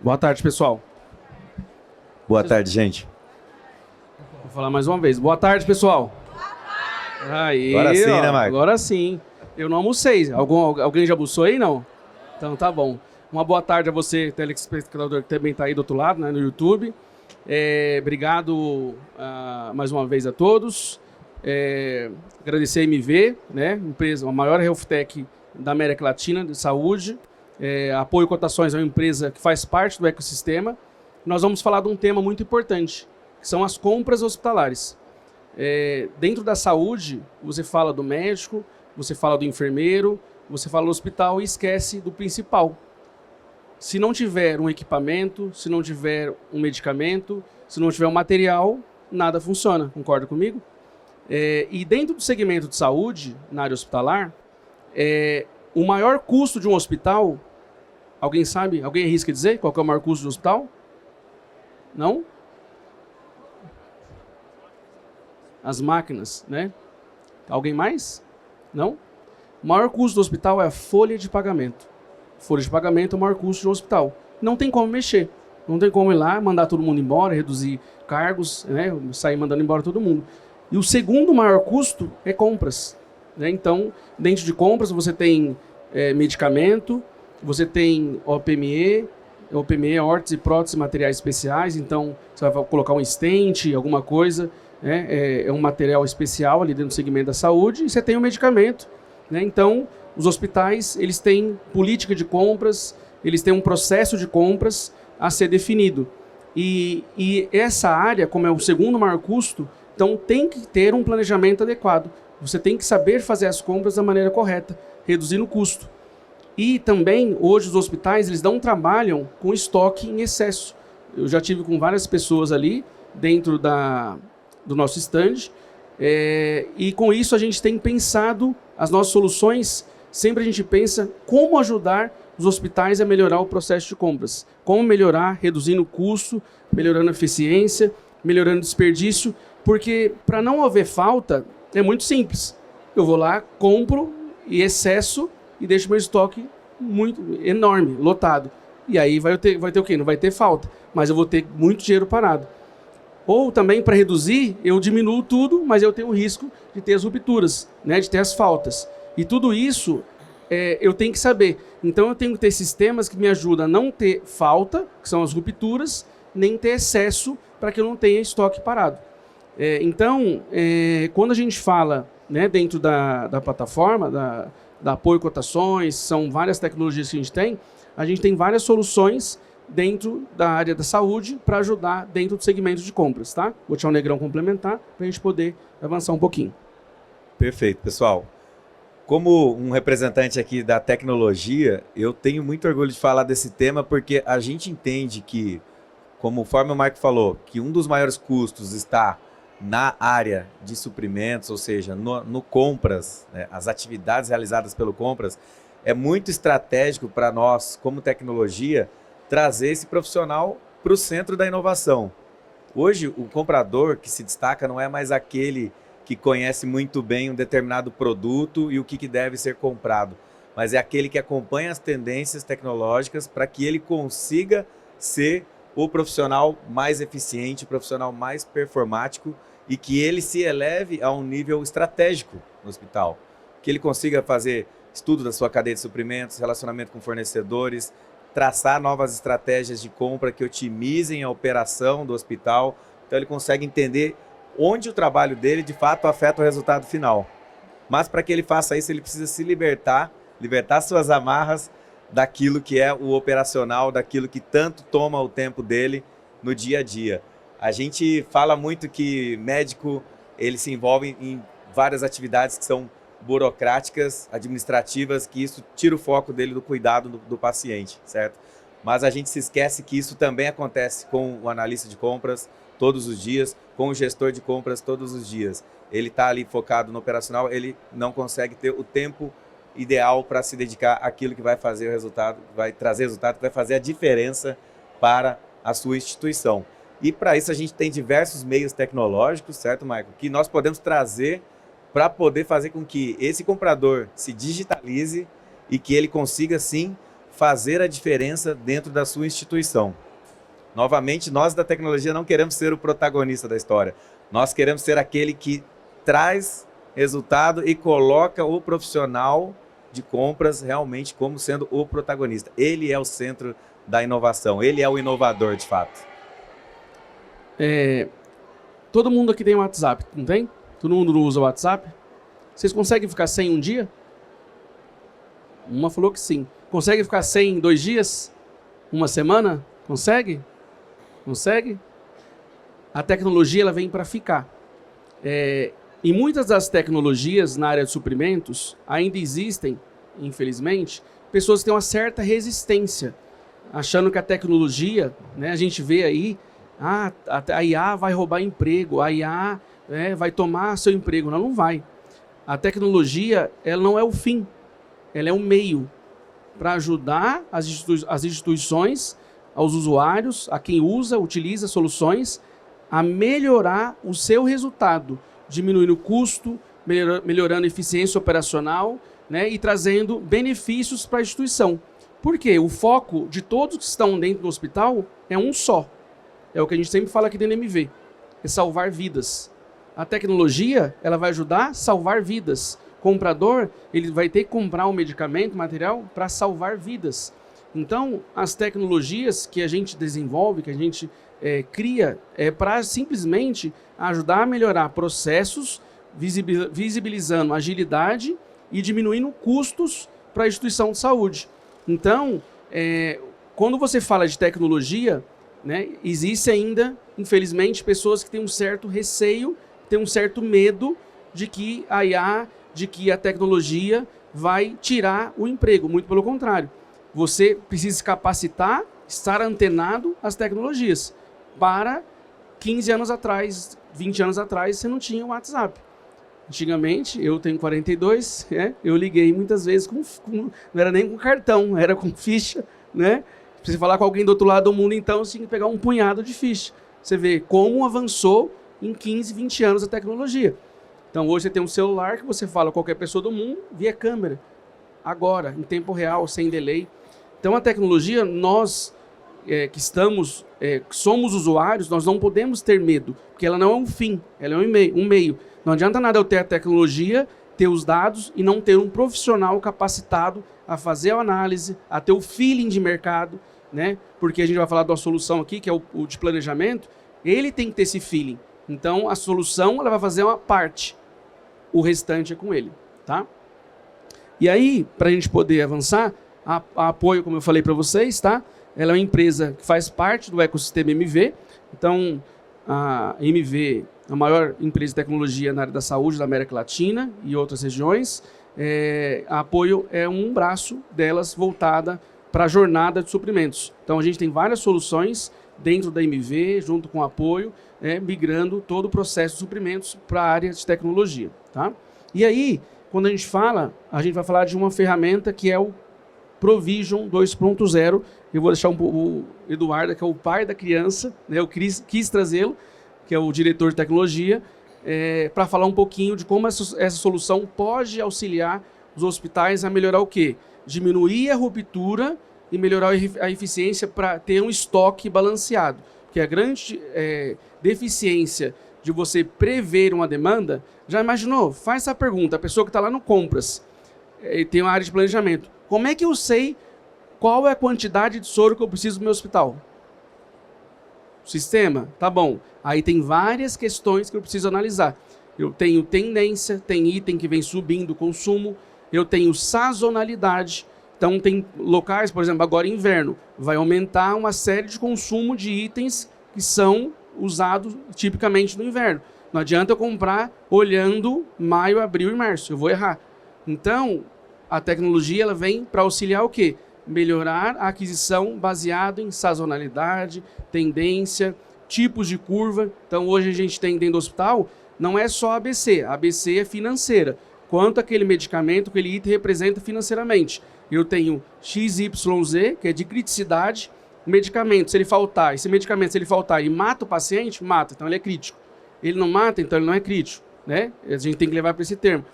Boa tarde, pessoal. Boa tarde, gente. Vou falar mais uma vez. Boa tarde, pessoal. Aí, Agora sim, né, Marco? Agora sim. Eu não almocei. Alguém já almoçou aí, não? Então tá bom. Uma boa tarde a você, telespectador, que também está aí do outro lado, né, no YouTube. Obrigado mais uma vez a todos. Agradecer a MV, né, empresa, a maior health tech da América Latina de saúde. Apoio Cotações é uma empresa que faz parte do ecossistema. Nós vamos falar de um tema muito importante, que são as compras hospitalares. Dentro da saúde, você fala do médico, você fala do enfermeiro, você fala do hospital e esquece do principal. Se não tiver um equipamento, se não tiver um medicamento, se não tiver um material, nada funciona. Concorda comigo? E dentro do segmento de saúde, na área hospitalar, o maior custo de um hospital, alguém sabe? Alguém arrisca dizer qual que é o maior custo do hospital? Não? As máquinas, né? Alguém mais? Não? O maior custo do hospital é a folha de pagamento. Folha de pagamento é o maior custo de um hospital. Não tem como mexer. Não tem como ir lá, mandar todo mundo embora, reduzir cargos, né? Sair mandando embora todo mundo. E o segundo maior custo é compras, né? Então, dentro de compras, você tem medicamento, você tem OPME é órteses e próteses materiais especiais. Então, você vai colocar um stent, alguma coisa, né? É um material especial ali dentro do segmento da saúde, e você tem o medicamento, né? Então, os hospitais, eles têm política de compras, eles têm um processo de compras a ser definido. E essa área, como é o segundo maior custo, então tem que ter um planejamento adequado. Você tem que saber fazer as compras da maneira correta, reduzindo o custo. E também, hoje, os hospitais, eles não trabalham com estoque em excesso. Eu já tive com várias pessoas ali, dentro do nosso stand, e com isso a gente tem pensado as nossas soluções. Sempre a gente pensa como ajudar os hospitais a melhorar o processo de compras. Como melhorar, reduzindo o custo, melhorando a eficiência, melhorando o desperdício. Porque para não haver falta, é muito simples. Eu vou lá, compro em excesso e deixo meu estoque muito enorme, lotado. E aí vai ter o quê? Não vai ter falta, mas eu vou ter muito dinheiro parado. Ou também, para reduzir, eu diminuo tudo, mas eu tenho o risco de ter as rupturas, né? De ter as faltas. E tudo isso eu tenho que saber. Então eu tenho que ter sistemas que me ajudam a não ter falta, que são as rupturas, nem ter excesso para que eu não tenha estoque parado. Então, quando a gente fala, né, dentro da plataforma, da apoio cotações, são várias tecnologias que a gente tem várias soluções dentro da área da saúde para ajudar dentro do segmento de compras, tá? Vou deixar o Negrão complementar para a gente poder avançar um pouquinho. Perfeito, pessoal. Como um representante aqui da tecnologia, eu tenho muito orgulho de falar desse tema porque a gente entende que, conforme o Marco falou, que um dos maiores custos está na área de suprimentos, ou seja, no compras, né, as atividades realizadas pelo compras, é muito estratégico para nós, como tecnologia, trazer esse profissional para o centro da inovação. Hoje, o comprador que se destaca não é mais aquele que conhece muito bem um determinado produto e o que deve ser comprado, mas é aquele que acompanha as tendências tecnológicas para que ele consiga ser o profissional mais eficiente, o profissional mais performático e que ele se eleve a um nível estratégico no hospital. Que ele consiga fazer estudo da sua cadeia de suprimentos, relacionamento com fornecedores, traçar novas estratégias de compra que otimizem a operação do hospital. Então ele consegue entender onde o trabalho dele de fato afeta o resultado final. Mas para que ele faça isso, ele precisa se libertar suas amarras daquilo que é o operacional, daquilo que tanto toma o tempo dele no dia a dia. A gente fala muito que médico, ele se envolve em várias atividades que são burocráticas, administrativas, que isso tira o foco dele do cuidado do paciente, certo? Mas a gente se esquece que isso também acontece com o analista de compras todos os dias, com o gestor de compras todos os dias. Ele está ali focado no operacional, ele não consegue ter o tempo ideal para se dedicar àquilo que vai fazer o resultado, vai trazer resultado, que vai fazer a diferença para a sua instituição. E para isso a gente tem diversos meios tecnológicos, certo, Michael? Que nós podemos trazer para poder fazer com que esse comprador se digitalize e que ele consiga, sim, fazer a diferença dentro da sua instituição. Novamente, nós da tecnologia não queremos ser o protagonista da história. Nós queremos ser aquele que traz resultado e coloca o profissional de compras realmente como sendo o protagonista. Ele é o centro da inovação, ele é o inovador de fato. Todo mundo aqui tem um WhatsApp, não tem? Todo mundo usa o WhatsApp? Vocês conseguem ficar sem um dia? Uma falou que sim. Consegue ficar sem 2 dias? Uma semana? Consegue? Consegue? A tecnologia ela vem para ficar. E muitas das tecnologias na área de suprimentos ainda existem, infelizmente, pessoas que têm uma certa resistência, achando que a tecnologia, né, a gente vê aí, a IA vai roubar emprego, a IA vai tomar seu emprego. Não, não vai. A tecnologia ela não é o fim, ela é um meio para ajudar as instituições, aos usuários, a quem utiliza soluções, a melhorar o seu resultado, diminuindo o custo, melhorando a eficiência operacional, né, e trazendo benefícios para a instituição. Por quê? O foco de todos que estão dentro do hospital é um só. É o que a gente sempre fala aqui dentro do MV, é salvar vidas. A tecnologia ela vai ajudar a salvar vidas. O comprador ele vai ter que comprar um medicamento, material, para salvar vidas. Então, as tecnologias que a gente desenvolve, que a gente cria, é para simplesmente ajudar a melhorar processos, visibilizando agilidade e diminuindo custos para a instituição de saúde. Então, quando você fala de tecnologia, né, existe ainda, infelizmente, pessoas que têm um certo receio, têm um certo medo de que a IA, de que a tecnologia vai tirar o emprego. Muito pelo contrário. Você precisa se capacitar, estar antenado às tecnologias. Para 15 anos atrás, 20 anos atrás, você não tinha o WhatsApp. Antigamente, eu tenho 42, eu liguei muitas vezes não era nem com cartão, era com ficha, né? Se você falar com alguém do outro lado do mundo, então, você tinha que pegar um punhado de ficha. Você vê como avançou em 15, 20 anos a tecnologia. Então, hoje você tem um celular que você fala com qualquer pessoa do mundo via câmera. Agora, em tempo real, sem delay. Então, a tecnologia, nós que somos usuários, nós não podemos ter medo, porque ela não é um fim, ela é um meio. Não adianta nada eu ter a tecnologia, ter os dados e não ter um profissional capacitado a fazer a análise, a ter o feeling de mercado, né? Porque a gente vai falar de uma solução aqui, que é o de planejamento, ele tem que ter esse feeling. Então, a solução ela vai fazer uma parte, o restante é com ele, tá? E aí, para a gente poder avançar, a Apoio, como eu falei para vocês, tá? Ela é uma empresa que faz parte do ecossistema MV. Então, a MV, a maior empresa de tecnologia na área da saúde da América Latina e outras regiões, a Apoio é um braço delas voltada para a jornada de suprimentos. Então, a gente tem várias soluções dentro da MV, junto com o Apoio, migrando todo o processo de suprimentos para a área de tecnologia, tá? E aí, quando a gente vai falar de uma ferramenta que é o Provision 2.0. Eu vou deixar o Eduardo, que é o pai da criança, né? Eu quis trazê-lo, que é o diretor de tecnologia, para falar um pouquinho de como essa solução pode auxiliar os hospitais a melhorar o quê? Diminuir a ruptura e melhorar a eficiência para ter um estoque balanceado. Porque a grande deficiência de você prever uma demanda, já imaginou? Faz essa pergunta, a pessoa que está lá no compras, tem uma área de planejamento. Como é que eu sei qual é a quantidade de soro que eu preciso no meu hospital? Sistema? Tá bom. Aí tem várias questões que eu preciso analisar. Eu tenho tendência, tem item que vem subindo o consumo, eu tenho sazonalidade. Então tem locais, por exemplo, agora inverno, vai aumentar uma série de consumo de itens que são usados tipicamente no inverno. Não adianta eu comprar olhando maio, abril e março, eu vou errar. Então, a tecnologia ela vem para auxiliar o quê? Melhorar a aquisição baseado em sazonalidade, tendência, tipos de curva. Então, hoje a gente tem dentro do hospital, não é só ABC. A ABC é financeira. Quanto aquele medicamento, aquele item representa financeiramente. Eu tenho XYZ, que é de criticidade, medicamento, se ele faltar, esse medicamento, se ele faltar e mata o paciente, mata, então ele é crítico. Ele não mata, então ele não é crítico, né? A gente tem que levar para esse termo.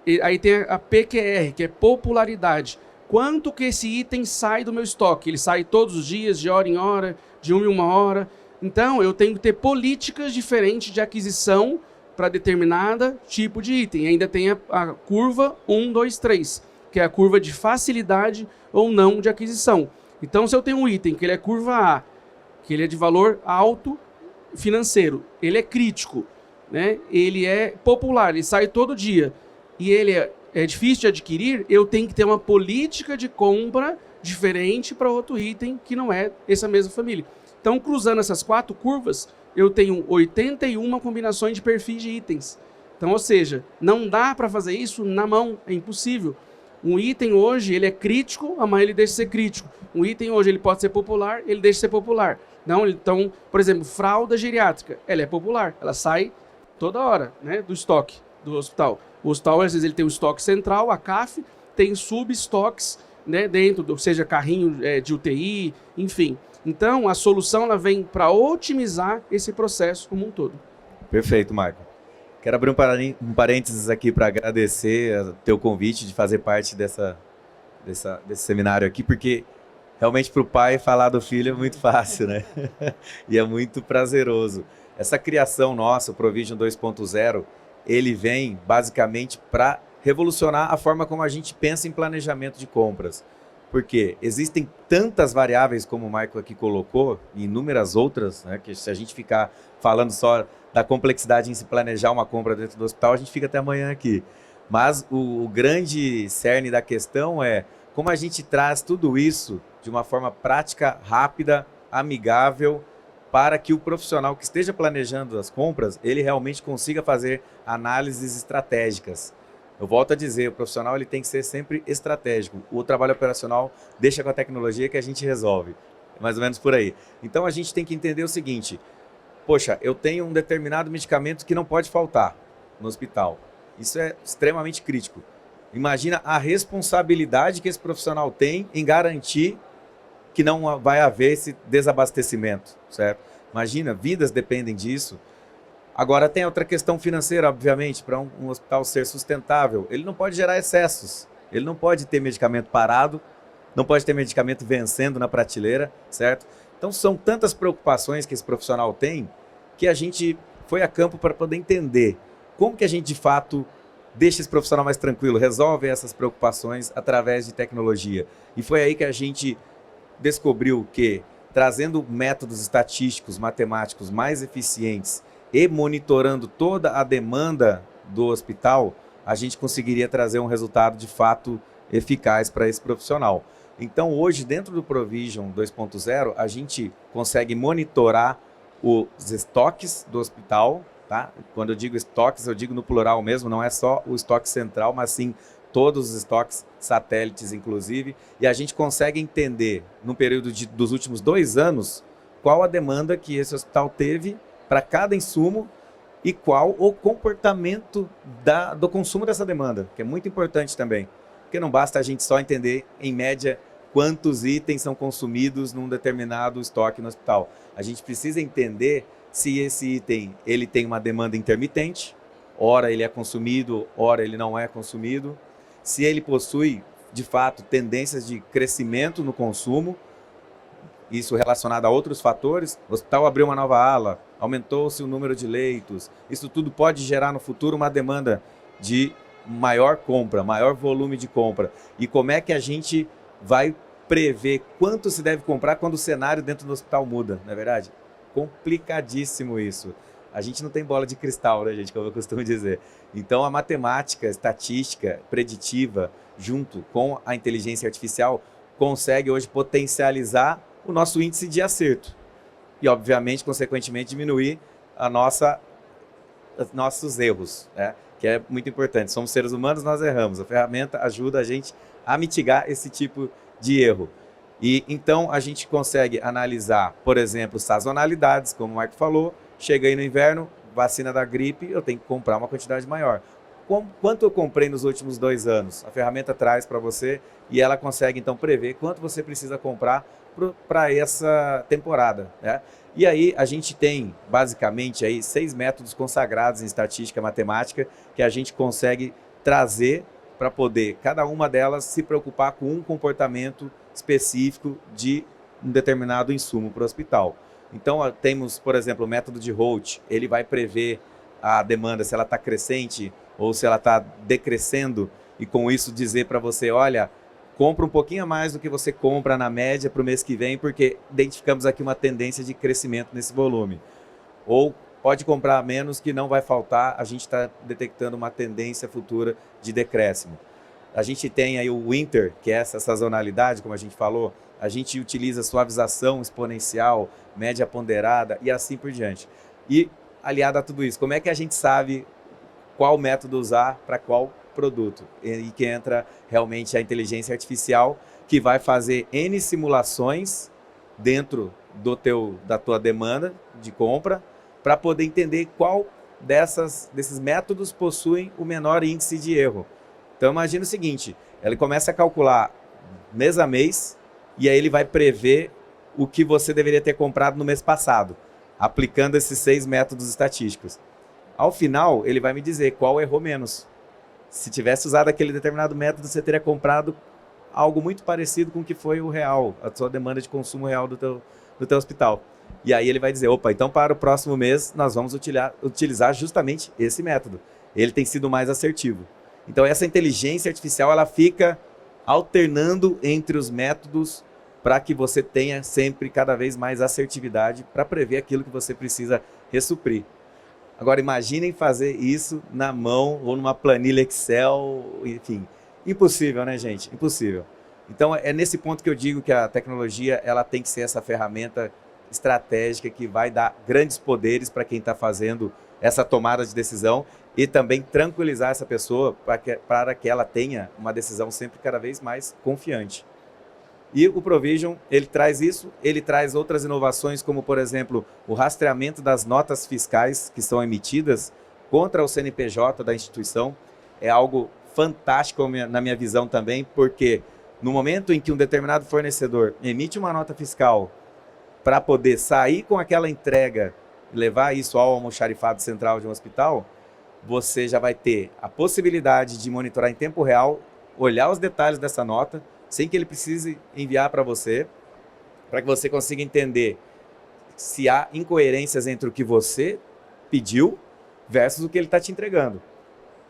E aí tem a PQR, que é popularidade. quanto que esse item sai do meu estoque. Ele sai todos os dias, de hora em hora, de uma em uma hora. Então, eu tenho que ter políticas diferentes de aquisição para determinado tipo de item. Ainda tem a curva 1, 2, 3, que é a curva de facilidade ou não de aquisição. Então, se eu tenho um item que ele é curva A, que ele é de valor alto financeiro, ele é crítico, né? Ele é popular, ele sai todo dia, e ele é difícil de adquirir, eu tenho que ter uma política de compra diferente para outro item que não é essa mesma família. Então, cruzando essas 4 curvas, eu tenho 81 combinações de perfis de itens. Então, ou seja, não dá para fazer isso na mão, é impossível. Um item hoje, ele é crítico, amanhã ele deixa de ser crítico. Um item hoje, ele pode ser popular, ele deixa de ser popular. Não, então, por exemplo, fralda geriátrica, ela é popular, ela sai toda hora, né, do estoque do hospital. O hospital, às vezes, ele tem o estoque central, a CAF, tem sub-estoques, né, dentro, seja carrinho de UTI, enfim. Então, a solução ela vem para otimizar esse processo como um todo. Perfeito, Marco. Quero abrir um parênteses aqui para agradecer o teu convite de fazer parte desse seminário aqui, porque realmente para o pai falar do filho é muito fácil, né? E é muito prazeroso. Essa criação nossa, o Provision 2.0, ele vem basicamente para revolucionar a forma como a gente pensa em planejamento de compras. Porque existem tantas variáveis, como o Marco aqui colocou, e inúmeras outras, né, que se a gente ficar falando só da complexidade em se planejar uma compra dentro do hospital, a gente fica até amanhã aqui. Mas o grande cerne da questão é como a gente traz tudo isso de uma forma prática, rápida, amigável, para que o profissional que esteja planejando as compras, ele realmente consiga fazer análises estratégicas. Eu volto a dizer, o profissional ele tem que ser sempre estratégico. O trabalho operacional deixa com a tecnologia que a gente resolve. É mais ou menos por aí. Então a gente tem que entender o seguinte, poxa, eu tenho um determinado medicamento que não pode faltar no hospital. Isso é extremamente crítico. Imagina a responsabilidade que esse profissional tem em garantir que não vai haver esse desabastecimento, certo? Imagina, vidas dependem disso. Agora tem outra questão financeira, obviamente, para um hospital ser sustentável. Ele não pode gerar excessos, ele não pode ter medicamento parado, não pode ter medicamento vencendo na prateleira, certo? Então são tantas preocupações que esse profissional tem que a gente foi a campo para poder entender como que a gente de fato deixa esse profissional mais tranquilo, resolve essas preocupações através de tecnologia. E foi aí que a gente descobriu que trazendo métodos estatísticos, matemáticos mais eficientes e monitorando toda a demanda do hospital, a gente conseguiria trazer um resultado de fato eficaz para esse profissional. Então hoje, dentro do Provision 2.0, a gente consegue monitorar os estoques do hospital, tá? Quando eu digo estoques, eu digo no plural mesmo, não é só o estoque central, mas sim todos os estoques satélites, inclusive, e a gente consegue entender, no período dos últimos 2 anos, qual a demanda que esse hospital teve para cada insumo e qual o comportamento do consumo dessa demanda, que é muito importante também, porque não basta a gente só entender, em média, quantos itens são consumidos num determinado estoque no hospital. A gente precisa entender se esse item ele tem uma demanda intermitente, ora ele é consumido, ora ele não é consumido, se ele possui, de fato, tendências de crescimento no consumo, isso relacionado a outros fatores. O hospital abriu uma nova ala, aumentou-se o número de leitos, isso tudo pode gerar no futuro uma demanda de maior compra, maior volume de compra. E como é que a gente vai prever quanto se deve comprar quando o cenário dentro do hospital muda, não é verdade? Complicadíssimo isso. A gente não tem bola de cristal, né, gente, como eu costumo dizer. Então, a matemática, estatística, preditiva, junto com a inteligência artificial, consegue hoje potencializar o nosso índice de acerto. E, obviamente, consequentemente, diminuir os nossos erros, né? Que é muito importante. Somos seres humanos, nós erramos. A ferramenta ajuda a gente a mitigar esse tipo de erro. E então a gente consegue analisar, por exemplo, sazonalidades, como o Marco falou. Chega aí no inverno, vacina da gripe, eu tenho que comprar uma quantidade maior. Quanto eu comprei nos últimos 2 anos? A ferramenta traz para você e ela consegue então prever quanto você precisa comprar para essa temporada, né? E aí a gente tem basicamente aí 6 métodos consagrados em estatística matemática que a gente consegue trazer para poder, cada uma delas, se preocupar com um comportamento específico de um determinado insumo para o hospital. Então, temos, por exemplo, o método de Holt, ele vai prever a demanda, se ela está crescente ou se ela está decrescendo, e com isso dizer para você, olha, compra um pouquinho a mais do que você compra na média para o mês que vem, porque identificamos aqui uma tendência de crescimento nesse volume. Ou pode comprar menos que não vai faltar, a gente está detectando uma tendência futura de decréscimo. A gente tem aí o winter, que é essa sazonalidade, como a gente falou, a gente utiliza suavização exponencial, média ponderada e assim por diante. E aliado a tudo isso, como é que a gente sabe qual método usar para qual produto? E que entra realmente a inteligência artificial, que vai fazer N simulações dentro da tua demanda de compra, para poder entender qual desses métodos possuem o menor índice de erro. Então imagina o seguinte, ele começa a calcular mês a mês, e aí ele vai prever o que você deveria ter comprado no mês passado, aplicando esses 6 métodos estatísticos. Ao final, ele vai me dizer qual errou menos. Se tivesse usado aquele determinado método, você teria comprado algo muito parecido com o que foi o real, a sua demanda de consumo real do teu hospital. E aí ele vai dizer, opa, então para o próximo mês nós vamos utilizar justamente esse método. Ele tem sido mais assertivo. Então essa inteligência artificial, ela fica alternando entre os métodos para que você tenha sempre cada vez mais assertividade para prever aquilo que você precisa ressuprir. Agora imaginem fazer isso na mão ou numa planilha Excel, enfim, impossível, né, gente? Impossível. Então é nesse ponto que eu digo que a tecnologia, ela tem que ser essa ferramenta estratégica que vai dar grandes poderes para quem está fazendo essa tomada de decisão e também tranquilizar essa pessoa para que ela tenha uma decisão sempre cada vez mais confiante. E o Provision, ele traz isso, ele traz outras inovações, como, por exemplo, o rastreamento das notas fiscais que são emitidas contra o CNPJ da instituição. É algo fantástico na minha visão também, porque no momento em que um determinado fornecedor emite uma nota fiscal para poder sair com aquela entrega e levar isso ao almoxarifado central de um hospital, você já vai ter a possibilidade de monitorar em tempo real, olhar os detalhes dessa nota, sem que ele precise enviar para você, para que você consiga entender se há incoerências entre o que você pediu versus o que ele está te entregando.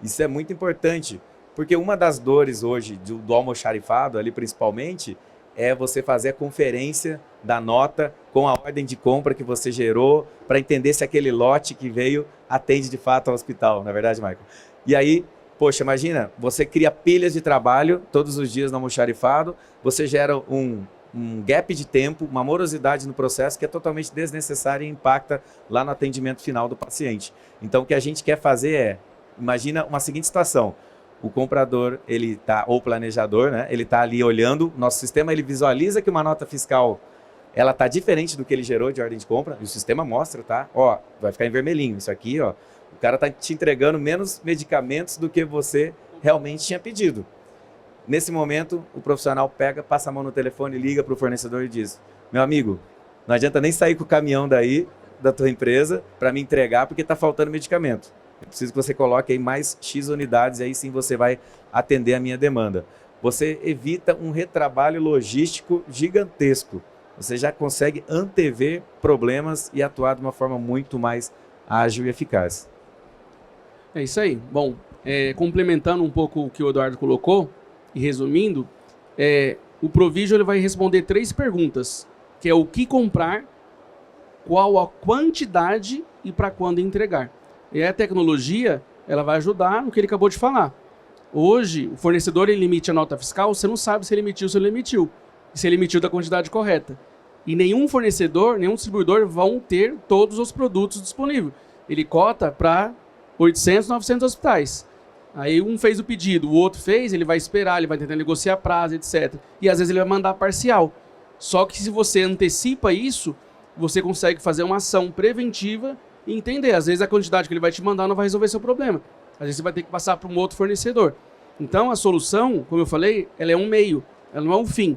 Isso é muito importante, porque uma das dores hoje do almoxarifado, ali principalmente, é você fazer a conferência da nota com a ordem de compra que você gerou, para entender se aquele lote que veio atende de fato ao hospital, não é verdade, Michael? E aí, poxa, imagina, você cria pilhas de trabalho todos os dias no almoxarifado, você gera um gap de tempo, uma morosidade no processo que é totalmente desnecessária e impacta lá no atendimento final do paciente. Então, o que a gente quer fazer é, imagina uma seguinte situação, o comprador, ele tá, ou o planejador, né, ele está ali olhando, nosso sistema ele visualiza que uma nota fiscal ela está diferente do que ele gerou de ordem de compra, e o sistema mostra, tá? Ó, vai ficar em vermelhinho, isso aqui, ó, o cara está te entregando menos medicamentos do que você realmente tinha pedido. Nesse momento, o profissional pega, passa a mão no telefone, liga para o fornecedor e diz, meu amigo, não adianta nem sair com o caminhão daí, da tua empresa, para me entregar, porque está faltando medicamento. Eu preciso que você coloque aí mais X unidades, e aí sim você vai atender a minha demanda. Você evita um retrabalho logístico gigantesco. Você já consegue antever problemas e atuar de uma forma muito mais ágil e eficaz. É isso aí. Bom, complementando um pouco o que o Eduardo colocou, e resumindo, o Provision ele vai responder 3 perguntas, que é o que comprar, qual a quantidade e para quando entregar. E a tecnologia, ela vai ajudar no que ele acabou de falar. Hoje, o fornecedor ele emite a nota fiscal, você não sabe se ele emitiu ou se ele emitiu. E se ele emitiu da quantidade correta. E nenhum fornecedor, nenhum distribuidor vão ter todos os produtos disponíveis. Ele cota para 800, 900 hospitais. Aí um fez o pedido, o outro fez, ele vai esperar, ele vai tentar negociar prazo, etc. E às vezes ele vai mandar parcial. Só que se você antecipa isso, você consegue fazer uma ação preventiva e entender. Às vezes a quantidade que ele vai te mandar não vai resolver seu problema. Às vezes você vai ter que passar para um outro fornecedor. Então a solução, como eu falei, ela é um meio, ela não é um fim.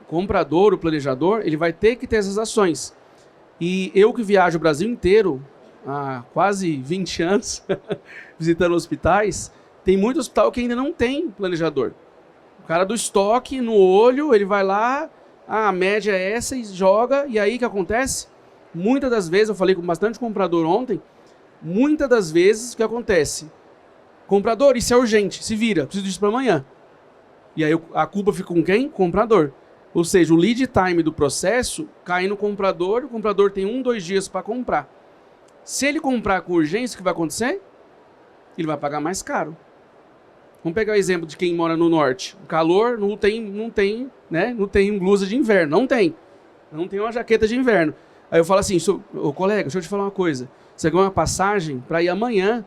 O comprador, o planejador, ele vai ter que ter essas ações. E eu que viajo o Brasil inteiro, há quase 20 anos, visitando hospitais, Tem muito hospital que ainda não tem planejador. O cara do estoque, no olho, ele vai lá, a média é essa e joga, e aí o que acontece? Muitas das vezes, eu falei com bastante comprador ontem, muitas das vezes o que acontece? Comprador, isso é urgente, se vira, preciso disso para amanhã. E aí a culpa fica com quem? Comprador. Ou seja, o lead time do processo cai no comprador, o comprador tem 1, 2 dias para comprar. Se ele comprar com urgência, o que vai acontecer? Ele vai pagar mais caro. Vamos pegar o exemplo de quem mora no norte. O calor não tem blusa de inverno, não tem uma jaqueta de inverno. Aí eu falo assim, colega, deixa eu te falar uma coisa. Você ganhou uma passagem para ir amanhã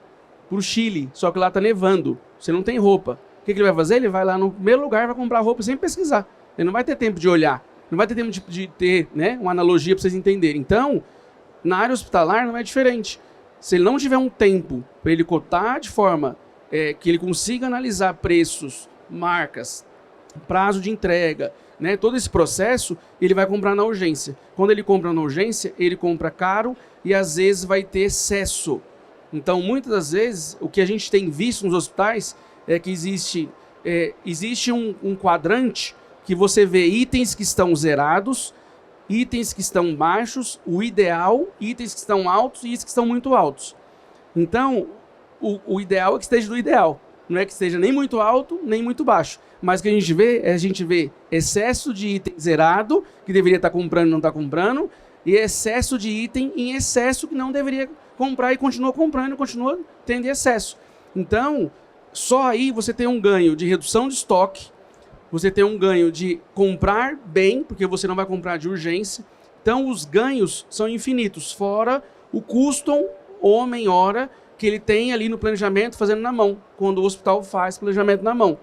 para o Chile, só que lá está nevando. Você não tem roupa. O que ele vai fazer? Ele vai lá no primeiro lugar, vai comprar roupa sem pesquisar. Ele não vai ter tempo de olhar, não vai ter tempo de ter, né, uma analogia para vocês entenderem. Então, na área hospitalar não é diferente. Se ele não tiver um tempo para ele cotar de forma que ele consiga analisar preços, marcas, prazo de entrega, né, todo esse processo, ele vai comprar na urgência. Quando ele compra na urgência, ele compra caro e às vezes vai ter excesso. Então, muitas das vezes, o que a gente tem visto nos hospitais é que existe um quadrante que você vê itens que estão zerados, itens que estão baixos, o ideal, itens que estão altos e itens que estão muito altos. Então, o ideal é que esteja no ideal. Não é que esteja nem muito alto, nem muito baixo. Mas o que a gente vê excesso de item zerado, que deveria estar comprando e não está comprando, e excesso de item em excesso que não deveria comprar e continua comprando e continua tendo excesso. Então, só aí você tem um ganho de redução de estoque, você tem um ganho de comprar bem, porque você não vai comprar de urgência. Então, os ganhos são infinitos, fora o custo homem-hora que ele tem ali no planejamento fazendo na mão, quando o hospital faz planejamento na mão.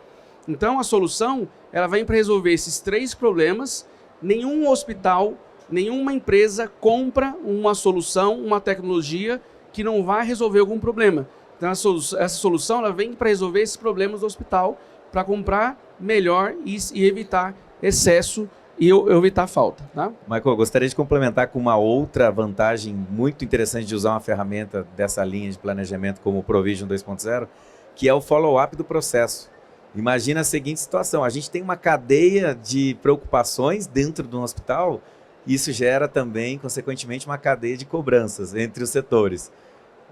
Então, a solução, ela vem para resolver esses 3 problemas. Nenhum hospital, nenhuma empresa compra uma solução, uma tecnologia que não vai resolver algum problema. Então, essa solução ela vem para resolver esses problemas do hospital, para comprar melhor e evitar excesso e evitar falta. Tá? Michael, gostaria de complementar com uma outra vantagem muito interessante de usar uma ferramenta dessa linha de planejamento como o Provision 2.0, que é o follow-up do processo. Imagina a seguinte situação, a gente tem uma cadeia de preocupações dentro do hospital, e isso gera também, consequentemente, uma cadeia de cobranças entre os setores.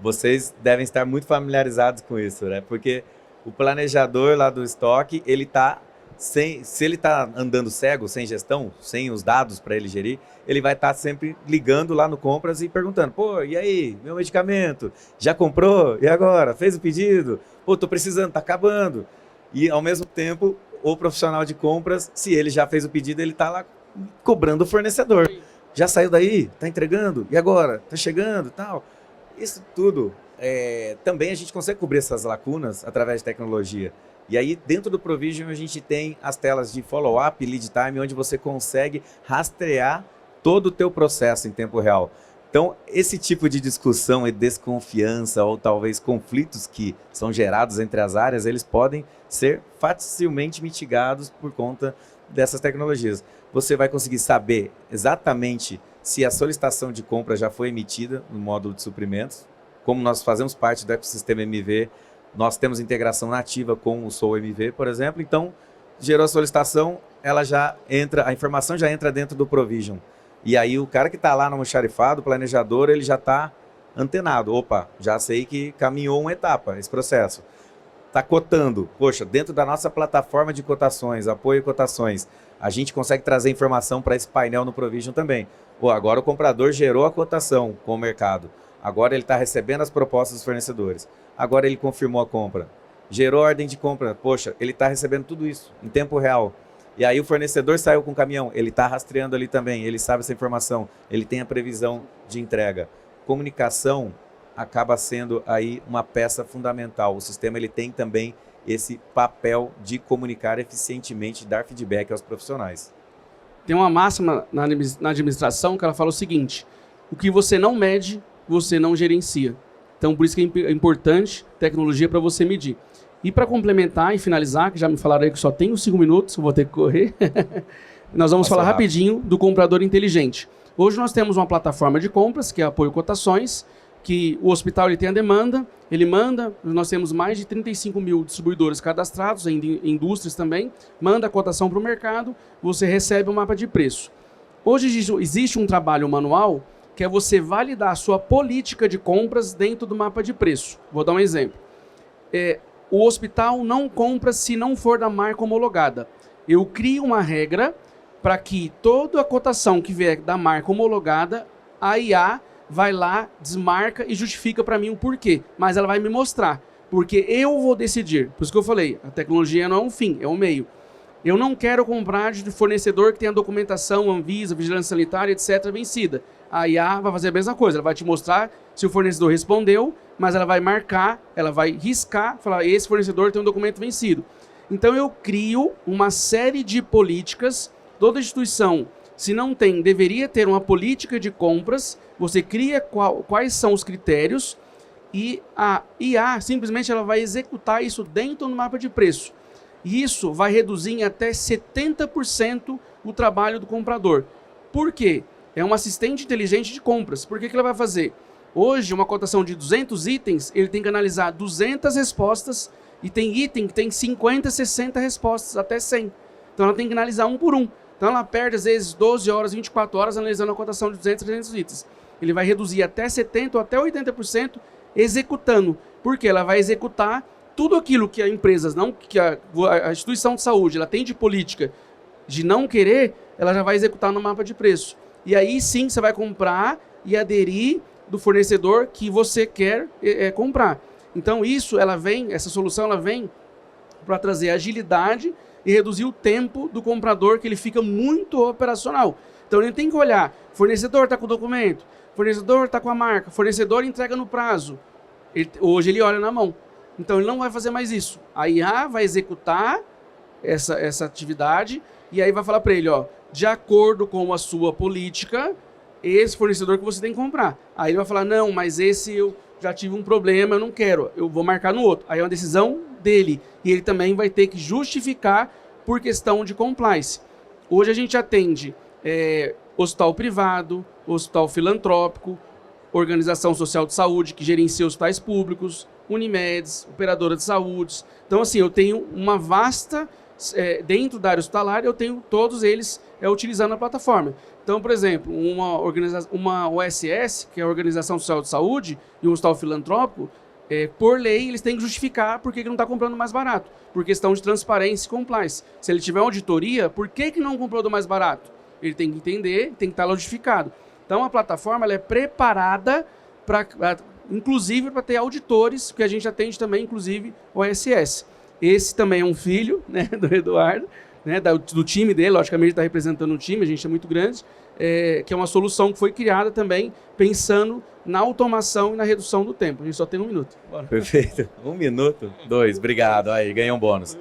Vocês devem estar muito familiarizados com isso, né? Porque o planejador lá do estoque, ele está se ele está andando cego, sem gestão, sem os dados para ele gerir, ele vai estar sempre ligando lá no compras e perguntando, pô, e aí, meu medicamento, já comprou? E agora? Fez o pedido? Pô, tô precisando, tá acabando. E ao mesmo tempo, o profissional de compras, se ele já fez o pedido, ele está lá cobrando o fornecedor. Já saiu daí? Tá entregando? E agora? Tá chegando? Tal. Isso tudo, também a gente consegue cobrir essas lacunas através de tecnologia. E aí, dentro do Provision, a gente tem as telas de follow-up, lead time, onde você consegue rastrear todo o teu processo em tempo real. Então, esse tipo de discussão e desconfiança, ou talvez conflitos que são gerados entre as áreas, eles podem ser facilmente mitigados por conta dessas tecnologias. Você vai conseguir saber exatamente se a solicitação de compra já foi emitida no módulo de suprimentos. Como nós fazemos parte do ecossistema MV, nós temos integração nativa com o Soul MV, por exemplo. Então, gerou a solicitação, ela já entra, a informação já entra dentro do Provision. E aí o cara que está lá no almoxarifado, o planejador, ele já está antenado. Opa, já sei que caminhou uma etapa esse processo. Está cotando. Poxa, dentro da nossa plataforma de cotações, apoio e cotações, a gente consegue trazer informação para esse painel no Provision também. Pô, agora o comprador gerou a cotação com o mercado. Agora ele está recebendo as propostas dos fornecedores. Agora ele confirmou a compra. Gerou a ordem de compra. Poxa, ele está recebendo tudo isso em tempo real. E aí o fornecedor saiu com o caminhão. Ele está rastreando ali também. Ele sabe essa informação. Ele tem a previsão de entrega. Comunicação acaba sendo aí uma peça fundamental. O sistema ele tem também esse papel de comunicar eficientemente, dar feedback aos profissionais. Tem uma máxima na administração que ela fala o seguinte: o que você não mede, você não gerencia. Então, por isso que é importante tecnologia para você medir. E para complementar e finalizar, que já me falaram aí que só tenho 5 minutos, eu vou ter que correr, nós vamos falar rapidinho do comprador inteligente. Hoje nós temos uma plataforma de compras, que é Apoio Cotações, que o hospital ele tem a demanda, ele manda, nós temos mais de 35 mil distribuidores cadastrados, em indústrias também, manda a cotação para o mercado, você recebe o mapa de preço. Hoje existe um trabalho manual que é você validar a sua política de compras dentro do mapa de preço. Vou dar um exemplo. O hospital não compra se não for da marca homologada. Eu crio uma regra para que toda a cotação que vier da marca homologada, a IA vai lá, desmarca e justifica para mim o porquê. Mas ela vai me mostrar, porque eu vou decidir. Por isso que eu falei, a tecnologia não é um fim, é um meio. Eu não quero comprar de fornecedor que tenha documentação, Anvisa, Vigilância Sanitária, etc., vencida. A IA vai fazer a mesma coisa, ela vai te mostrar se o fornecedor respondeu, mas ela vai marcar, ela vai riscar, falar, esse fornecedor tem um documento vencido. Então eu crio uma série de políticas, toda instituição, se não tem, deveria ter uma política de compras, você cria quais são os critérios e a IA simplesmente ela vai executar isso dentro do mapa de preço. E isso vai reduzir em até 70% o trabalho do comprador. Por quê? É um assistente inteligente de compras. Por que ela vai fazer? Hoje, uma cotação de 200 itens, ele tem que analisar 200 respostas e tem item que tem 50, 60 respostas, até 100. Então, ela tem que analisar um por um. Então, ela perde, às vezes, 12 horas, 24 horas analisando a cotação de 200, 300 itens. Ele vai reduzir até 70% ou até 80% executando. Porque ela vai executar tudo aquilo que a empresa, que a instituição de saúde ela tem de política de não querer, ela já vai executar no mapa de preço. E aí sim você vai comprar e aderir do fornecedor que você quer comprar. Então essa solução ela vem para trazer agilidade e reduzir o tempo do comprador, que ele fica muito operacional. Então ele tem que olhar, fornecedor está com o documento, fornecedor está com a marca, fornecedor entrega no prazo. Hoje ele olha na mão. Então ele não vai fazer mais isso. A IA vai executar essa atividade e aí vai falar para ele, ó, de acordo com a sua política, esse fornecedor que você tem que comprar. Aí ele vai falar, não, mas esse eu já tive um problema, eu não quero, eu vou marcar no outro. Aí é uma decisão dele e ele também vai ter que justificar por questão de compliance. Hoje a gente atende hospital privado, hospital filantrópico, organização social de saúde que gerencia hospitais públicos, Unimedes, operadora de saúde. Então, assim, eu tenho uma vasta... dentro da área hospitalar, eu tenho todos eles utilizando a plataforma. Então, por exemplo, uma OSS, que é a Organização Social de Saúde, e um hospital filantrópico, por lei, eles têm que justificar por que não está comprando mais barato, por questão de transparência e compliance. Se ele tiver auditoria, por que não comprou do mais barato? Ele tem que entender, tem que estar lá justificado. Então, a plataforma ela é preparada inclusive para ter auditores, que a gente atende também, inclusive, OSS. Esse também é um filho, né, do Eduardo, né, do time dele, logicamente ele está representando um time, a gente é muito grande, que é uma solução que foi criada também pensando na automação e na redução do tempo. A gente só tem 1 minuto. Bora. Perfeito. 1 minuto? 2, obrigado. Aí, ganhou um bônus.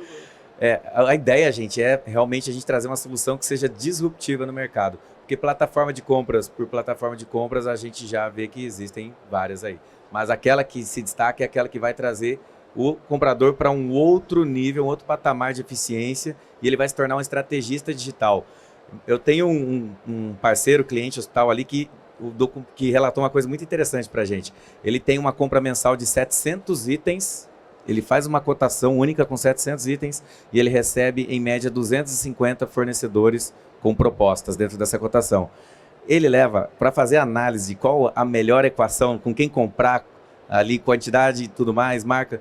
A ideia, gente, é realmente a gente trazer uma solução que seja disruptiva no mercado. Porque plataforma de compras por plataforma de compras, a gente já vê que existem várias aí. Mas aquela que se destaca é aquela que vai trazer o comprador para um outro nível, um outro patamar de eficiência, e ele vai se tornar um estrategista digital. Eu tenho um parceiro, cliente hospital ali, que relatou uma coisa muito interessante para a gente. Ele tem uma compra mensal de 700 itens, ele faz uma cotação única com 700 itens e ele recebe, em média, 250 fornecedores com propostas dentro dessa cotação. Ele leva para fazer análise de qual a melhor equação, com quem comprar, ali, quantidade e tudo mais, marca,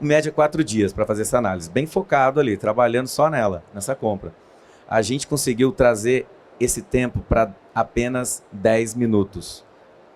em média 4 dias para fazer essa análise, bem focado ali, trabalhando só nessa compra. A gente conseguiu trazer esse tempo para apenas 10 minutos.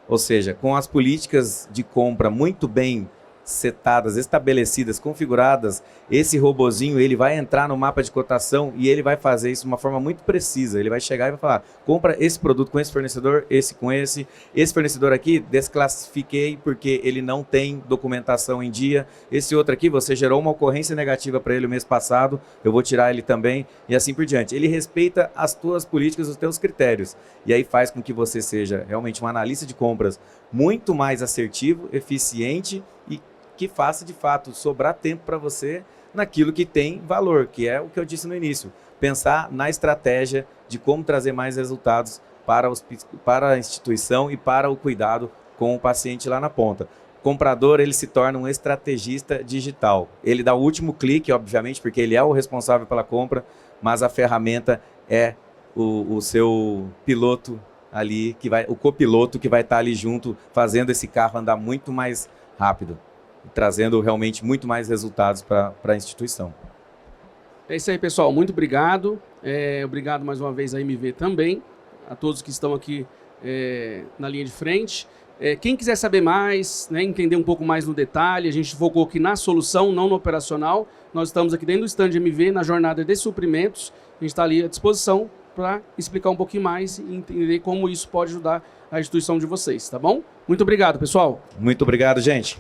Ou seja, com as políticas de compra muito bem setadas, estabelecidas, configuradas, esse robozinho ele vai entrar no mapa de cotação e ele vai fazer isso de uma forma muito precisa. Ele vai chegar e vai falar, compra esse produto com esse fornecedor, esse com esse fornecedor aqui, desclassifiquei porque ele não tem documentação em dia, esse outro aqui, você gerou uma ocorrência negativa para ele o mês passado, eu vou tirar ele também, e assim por diante. Ele respeita as tuas políticas, os teus critérios, e aí faz com que você seja realmente um analista de compras muito mais assertivo, eficiente e que faça, de fato, sobrar tempo para você naquilo que tem valor, que é o que eu disse no início. Pensar na estratégia de como trazer mais resultados para a instituição e para o cuidado com o paciente lá na ponta. O comprador, ele se torna um estrategista digital. Ele dá o último clique, obviamente, porque ele é o responsável pela compra, mas a ferramenta é o seu piloto ali, o copiloto que vai estar ali junto, fazendo esse carro andar muito mais rápido, trazendo realmente muito mais resultados para a instituição. É isso aí, pessoal. Muito obrigado. Obrigado mais uma vez à MV também, a todos que estão aqui na linha de frente. Quem quiser saber mais, né, entender um pouco mais no detalhe, a gente focou aqui na solução, não no operacional. Nós estamos aqui dentro do stand MV, na jornada de suprimentos. A gente está ali à disposição para explicar um pouquinho mais e entender como isso pode ajudar a instituição de vocês, tá bom? Muito obrigado, pessoal. Muito obrigado, gente.